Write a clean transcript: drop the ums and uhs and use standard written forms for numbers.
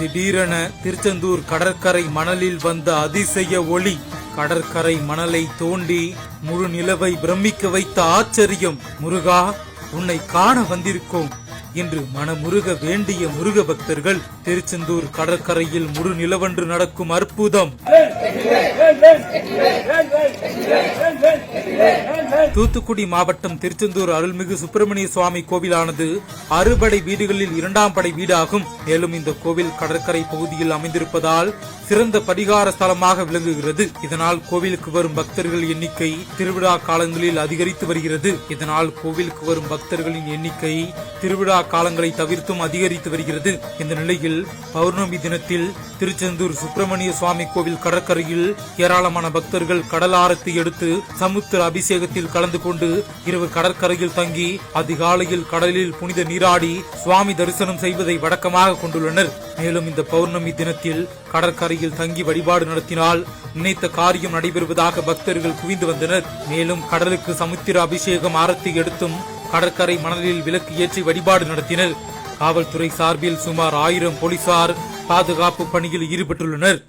திடீரென திருச்செந்தூர் கடற்கரை மணலில் வந்த அதிசய ஒளி, கடற்கரை மணலை தோண்டி முழு நிலவை பிரமிக்க வைத்த ஆச்சரியம். முருகா, உன்னை காண வந்திருக்கோம் என்று மனமுருக வேண்டிய முருக பக்தர்கள். திருச்செந்தூர் கடற்கரையில் முழு நிலவன்று நடக்கும் அற்புதம். தூத்துக்குடி மாவட்டம் திருச்செந்தூர் அருள்மிகு சுப்பிரமணிய சுவாமி கோவிலானது 6 படை வீடுகளில் 2ஆம் படை வீடாகும். மேலும் இந்த கோவில் கடற்கரை பகுதியில் அமைந்திருப்பதால் சிறந்த பரிகார ஸ்தலமாக விளங்குகிறது. இதனால் கோவிலுக்கு வரும் பக்தர்கள் எண்ணிக்கை திருவிழா காலங்களில் அதிகரித்து வருகிறது. இதனால் கோவிலுக்கு வரும் பக்தர்களின் எண்ணிக்கை திருவிழா காலங்களை தவிர்த்தும் அதிகரித்து வருகிறது. இந்த நிலையில் பௌர்ணமி தினத்தில் திருச்செந்தூர் சுப்பிரமணிய சுவாமி கோவில் கடற்கரையில் ஏராளமான பக்தர்கள் கடல் ஆரத்தி எடுத்து சமுத்திர அபிஷேகத்தில் கலந்து கொண்டு இரவு கடற்கரையில் தங்கி அதிகாலையில் கடலில் புனித நீராடி சுவாமி தரிசனம் செய்வதை வழக்கமாக கொண்டுள்ளனர். மேலும் இந்த பௌர்ணமி தினத்தில் கடற்கரையில் தங்கி வழிபாடு நடத்தினால் நினைத்த காரியம் நடைபெறுவதாக பக்தர்கள் குவிந்து வந்தனர். மேலும் கடலுக்கு சமுத்திர அபிஷேகம் ஆரத்தி எடுத்தும் கடற்கரை மணலில் விளக்கு ஏற்றி வழிபாடு நடத்தினர். காவல்துறை சார்பில் சுமார் 1000 போலீசார் பாதுகாப்பு பணியில் ஈடுபட்டுள்ளனர்.